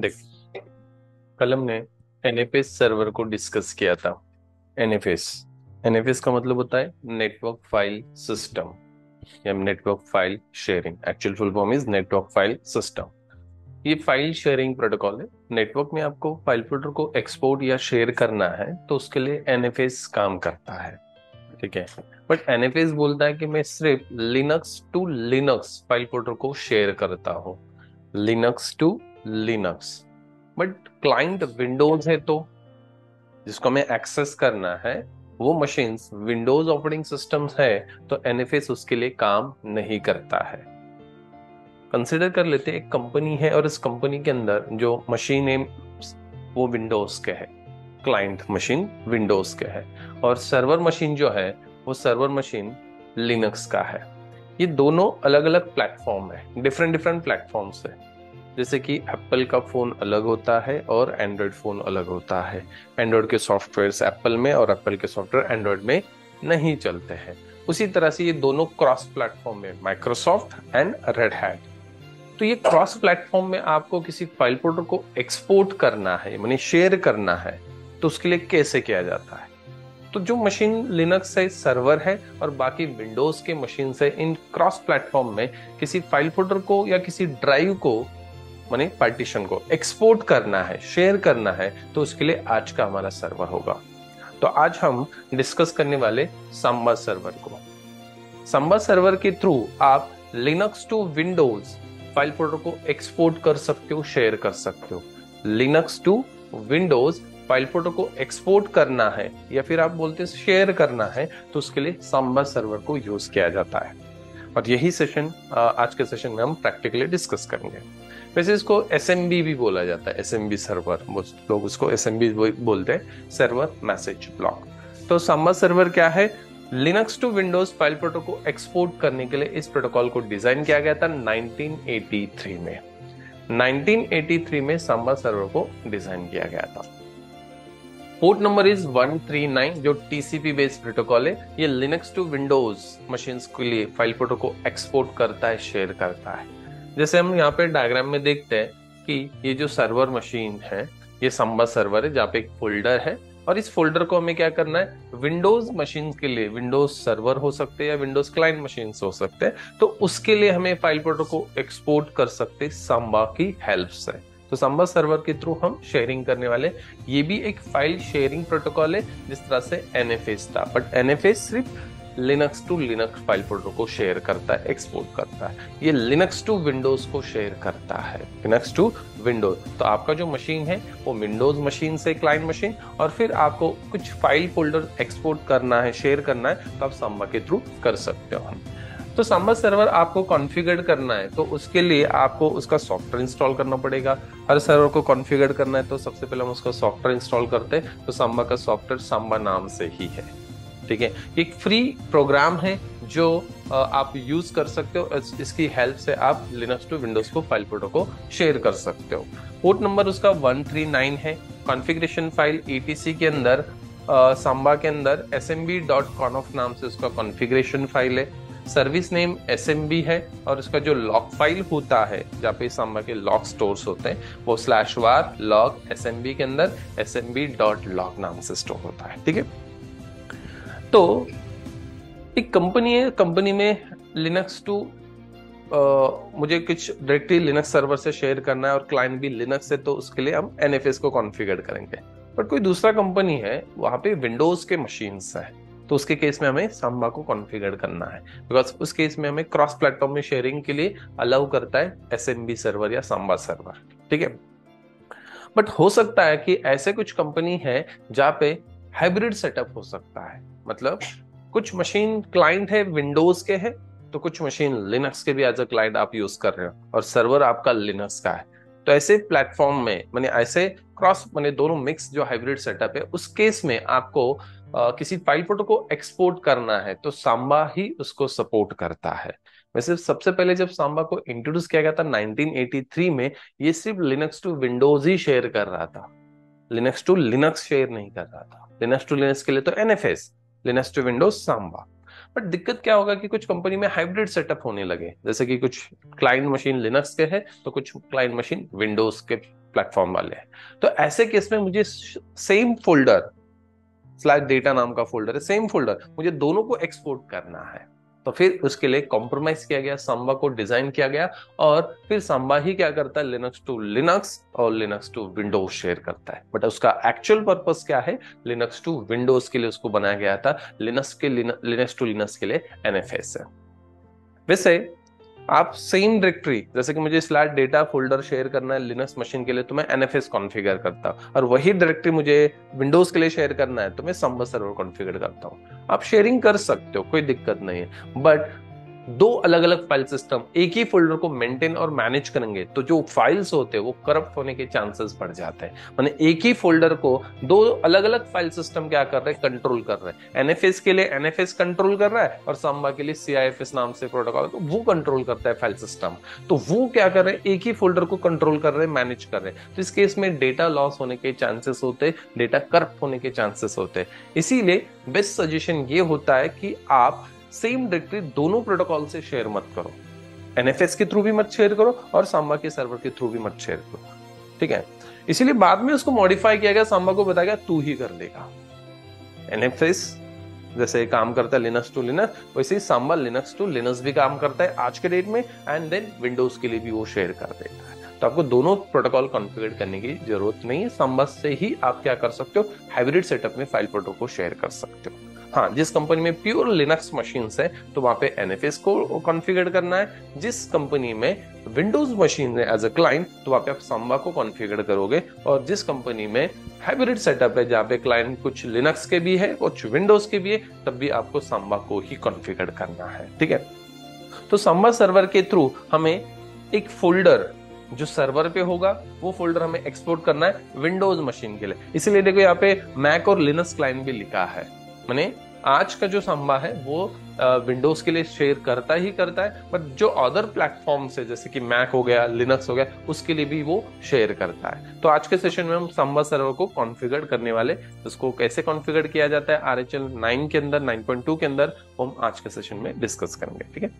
देख, कल हमने एनएफएस सर्वर को डिस्कस किया था। एनएफएस एनएफएस का मतलब होता है नेटवर्क फाइल सिस्टम या network file sharing. Actual full form is network file system. ये फाइल शेयरिंग प्रोटोकॉल है। नेटवर्क में आपको फाइल फोल्डर को एक्सपोर्ट या शेयर करना है तो उसके लिए एनएफएस काम करता है। ठीक है। बट एनएफएस बोलता है कि मैं सिर्फ Linux to Linux file folder को शेयर करता हूँ। Linux to Linux. But client Windows है तो जिसको हमें एक्सेस करना है वो मशीन्स विंडोज ऑपरेटिंग सिस्टम्स है तो एनएफएस उसके लिए काम नहीं करता है। कंसिडर कर लेते हैं एक कंपनी है और इस कंपनी के अंदर जो मशीन है वो विंडोज के है। क्लाइंट मशीन विंडोज के है और सर्वर मशीन जो है वो सर्वर मशीन लिनक्स का है। ये दोनों अलग अलग प्लेटफॉर्म है, डिफरेंट डिफरेंट प्लेटफॉर्म्स है। जैसे कि एप्पल का फोन अलग होता है और एंड्रॉयड फोन अलग होता है। एंड्रॉयड के सॉफ्टवेयर एप्पल में और एप्पल के सॉफ्टवेयर एंड्रॉयड में नहीं चलते हैं। उसी तरह से ये दोनों क्रॉस प्लेटफॉर्म में माइक्रोसॉफ्ट एंड रेड हैट। तो ये क्रॉस प्लेटफॉर्म में आपको किसी फाइल फोल्डर को एक्सपोर्ट करना है यानी शेयर करना है तो उसके लिए कैसे किया जाता है। तो जो मशीन लिनक्स से सर्वर है और बाकी विंडोज के मशीन से इन क्रॉस प्लेटफॉर्म में किसी फाइल फोल्डर को या किसी ड्राइव को माने पार्टीशन को एक्सपोर्ट करना है, शेयर करना है तो उसके लिए आज का हमारा सर्वर होगा। तो आज हम डिस्कस करने वाले सांबा सर्वर को। सांबा सर्वर के थ्रू आप Linux to Windows file folder को एक्सपोर्ट कर सकते हो, शेयर कर सकते हो। Linux to Windows file folder को एक्सपोर्ट करना है या फिर आप बोलते हैं शेयर करना है तो उसके लिए सांबा सर्वर को यूज किया जाता है। और यही सेशन आज के सेशन में हम प्रैक्टिकली डिस्कस करेंगे। वैसे इसको एसएमबी भी बोला जाता है, एसएमबी सर्वर, लोग उसको एसएमबी बोलते हैं, सर्वर मैसेज ब्लॉक। तो सांबा सर्वर क्या है? Linux to Windows file folder को एक्सपोर्ट करने के लिए इस प्रोटोकॉल को डिजाइन किया गया था 1983 में। 1983 में सांबा सर्वर को डिजाइन किया गया था। पोर्ट नंबर इज 139 जो टीसीपी बेस्ड प्रोटोकॉल है। ये लिनक्स टू विंडोज मशीन्स के लिए फाइल फोल्डर को एक्सपोर्ट करता है, शेयर करता है। जैसे हम यहाँ पे डायग्राम में देखते हैं कि ये जो सर्वर मशीन है ये सांबा सर्वर है जहाँ पे एक फोल्डर है और इस फोल्डर को हमें क्या करना है, विंडोज मशीन के लिए, विंडोज सर्वर हो सकते हैं या विंडोज क्लाइंट मशीन हो सकते हैं, तो उसके लिए हमें फाइल फोल्डर को एक्सपोर्ट कर सकते हैं सांबा की हेल्प से। तो सांबा सर्वर के थ्रू हम शेयरिंग करने वाले। ये भी एक फाइल शेयरिंग प्रोटोकॉल है जिस तरह से एनएफएस था, बट एनएफएस सिर्फ Linux to Linux file folder को शेयर करता है, एक्सपोर्ट करता है। ये लिनक्स टू विंडोज को शेयर करता है, लिनक्स टू विंडोज। तो आपका जो मशीन है वो विंडोज मशीन से क्लाइंट मशीन और फिर आपको कुछ फाइल फोल्डर एक्सपोर्ट करना है, शेयर करना है तो आप सांबा के थ्रू कर सकते हो। तो सांबा सर्वर आपको कॉन्फ़िगर करना है तो उसके लिए आपको उसका सॉफ्टवेयर इंस्टॉल करना पड़ेगा। हर सर्वर को कॉन्फ़िगर करना है तो सबसे पहले हम उसका सॉफ्टवेयर इंस्टॉल करते हैं। तो सांबा का सॉफ्टवेयर सांबा नाम से ही है। ठीक है, एक फ्री प्रोग्राम है जो आप यूज कर सकते हो। इसकी हेल्प से आप लिनक्स टू विंडोज को फाइल फोल्डर को शेयर कर सकते हो। पोर्ट नंबर उसका 139 है। कॉन्फ़िगरेशन फाइल etc के अंदर सांबा के अंदर smb.conf नाम से उसका कॉन्फ़िगरेशन फाइल है। सर्विस नेम smb है और उसका जो लॉग फाइल होता है जहाँ पे सांबा के लॉग स्टोर्स होते हैं वो /var log smb के अंदर smb.log नाम से स्टोर होता है। ठीक है, तो एक कंपनी है, कंपनी में लिनक्स टू मुझे कुछ डायरेक्टली लिनक्स सर्वर से शेयर करना है और क्लाइंट भी लिनक्स है तो उसके लिए हम एनएफएस को कॉन्फ़िगर करेंगे। बट कोई दूसरा कंपनी है वहां पे विंडोज के मशीन्स है तो उसके केस में हमें सांबा को कॉन्फ़िगर करना है, बिकॉज उस केस में हमें क्रॉस प्लेटफॉर्म में शेयरिंग के लिए अलाउ करता है एसएमबी सर्वर या सांबा सर्वर। ठीक है, बट हो सकता है कि ऐसे कुछ कंपनी है जहाँ पे हाइब्रिड सेटअप हो सकता है। मतलब कुछ मशीन क्लाइंट है विंडोज के है तो कुछ मशीन लिनक्स के भी एज अ क्लाइंट आप यूज कर रहे हो और सर्वर आपका लिनक्स का है। तो ऐसे प्लेटफॉर्म में माने ऐसे क्रॉस माने दोनों मिक्स जो हाइब्रिड सेटअप है उस केस में आपको किसी फाइल फोल्डर को एक्सपोर्ट करना है तो सांबा ही उसको सपोर्ट करता है। वैसे सबसे पहले जब सांबा को इंट्रोड्यूस किया गया था 1983 में, ये सिर्फ लिनक्स टू विंडोज ही शेयर कर रहा था, लिनक्स टू लिनक्स शेयर नहीं कर रहा था। लिनक्स टू लिनक्स के लिए तो NFS, Linux to Windows Samba. But दिक्कत क्या होगा कि कुछ कंपनी में हाइब्रिड सेटअप होने लगे, जैसे कि कुछ क्लाइंट मशीन लिनक्स के हैं तो कुछ क्लाइंट मशीन विंडोज के प्लेटफॉर्म वाले हैं। तो ऐसे केस में मुझे सेम फोल्डर स्लैश डेटा नाम का फोल्डर है, सेम फोल्डर मुझे दोनों को एक्सपोर्ट करना है। तो फिर उसके लिए कॉम्प्रोमाइज किया गया, सांबा को डिजाइन किया गया और फिर सांबा ही क्या करता है, लिनक्स टू लिनक्स और लिनक्स टू विंडोज शेयर करता है। बट उसका एक्चुअल पर्पस क्या है, लिनक्स टू विंडोज के लिए उसको बनाया गया था, लिनक्स टू लिनक्स के लिए एनएफएस है। वैसे आप सेम डायरेक्टरी, जैसे कि मुझे स्लैश डेटा फोल्डर शेयर करना है लिनक्स मशीन के लिए तो मैं एनएफएस कॉन्फ़िगर करता हूं, और वही डायरेक्टरी मुझे विंडोज के लिए शेयर करना है तो मैं सांबा सर्वर कॉन्फ़िगर करता हूं। आप शेयरिंग कर सकते हो, कोई दिक्कत नहीं है, बट दो अलग अलग फाइल सिस्टम एक ही फोल्डर को मेंटेन और मैनेज करेंगे तो जो फाइल्स होते हैं वो करप्ट होने के चांसेस बढ़ जाते हैं। माने एक ही फोल्डर को दो अलग अलग फाइल सिस्टम क्या कर रहे हैं, कंट्रोल कर रहे हैं। एनएफएस के लिए एनएफएस कंट्रोल कर रहा है और सांबा के लिए सीआईएफएस नाम से प्रोटोकॉल तो वो कंट्रोल करता है फाइल सिस्टम। तो वो क्या कर रहे हैं, एक ही फोल्डर को कंट्रोल कर रहे हैं, मैनेज कर रहे हैं। तो इस केस में डेटा लॉस होने के चांसेस होते हैं, डेटा करप्ट होने के चांसेस होते हैं। इसीलिए बेस्ट सजेशन ये होता है कि आप सेम डायरेक्टरी दोनों प्रोटोकॉल से शेयर मत करो, एनएफएस के थ्रू भी मत शेयर करो और सांबा के सर्वर के थ्रू भी मत शेयर करो, ठीक है। इसीलिए बाद में उसको मॉडिफाई किया गया, सांबा को बताया गया तू ही कर देगा। एनएफएस जैसे काम करता है लिनक्स टू लिनक्स, वैसे ही सांबा लिनक्स टू लिनक्स भी काम करता है आज के डेट में, एंड देन विंडोज के लिए भी वो शेयर कर देता है। तो आपको दोनों प्रोटोकॉल कॉन्फ़िगर करने की जरूरत नहीं है, सांबा से ही आप क्या कर सकते हो, हाइब्रिड सेटअप में फाइल प्रोटोकॉल को शेयर कर सकते हो। हाँ, जिस कंपनी में प्योर लिनक्स मशीन्स है तो वहां पे एनएफएस को कॉन्फ़िगर करना है। जिस कंपनी में विंडोज मशीन है एज अ क्लाइंट तो वहां पे आप सांबा को कॉन्फ़िगर करोगे। और जिस कंपनी में हाइब्रिड सेटअप है जहां पे क्लाइंट कुछ लिनक्स के भी है कुछ विंडोज के भी है, तब भी आपको सांबा को ही कॉन्फ़िगर करना है, ठीक है। तो सांबा सर्वर के थ्रू हमें एक फोल्डर जो सर्वर पे होगा वो फोल्डर हमें एक्सपोर्ट करना है विंडोज मशीन के लिए। इसीलिए देखो यहाँ पे मैक और लिनक्स क्लाइंट भी लिखा है। माने आज का जो सांबा है वो विंडोज के लिए शेयर करता ही करता है, बट जो अदर प्लेटफॉर्म से जैसे कि मैक हो गया, लिनक्स हो गया, उसके लिए भी वो शेयर करता है। तो आज के सेशन में हम सांबा सर्वर को कॉन्फ़िगर करने वाले, उसको कैसे कॉन्फ़िगर किया जाता है RHEL 9 के अंदर, 9.2 के अंदर, हम आज के सेशन में डिस्कस करेंगे, ठीक है।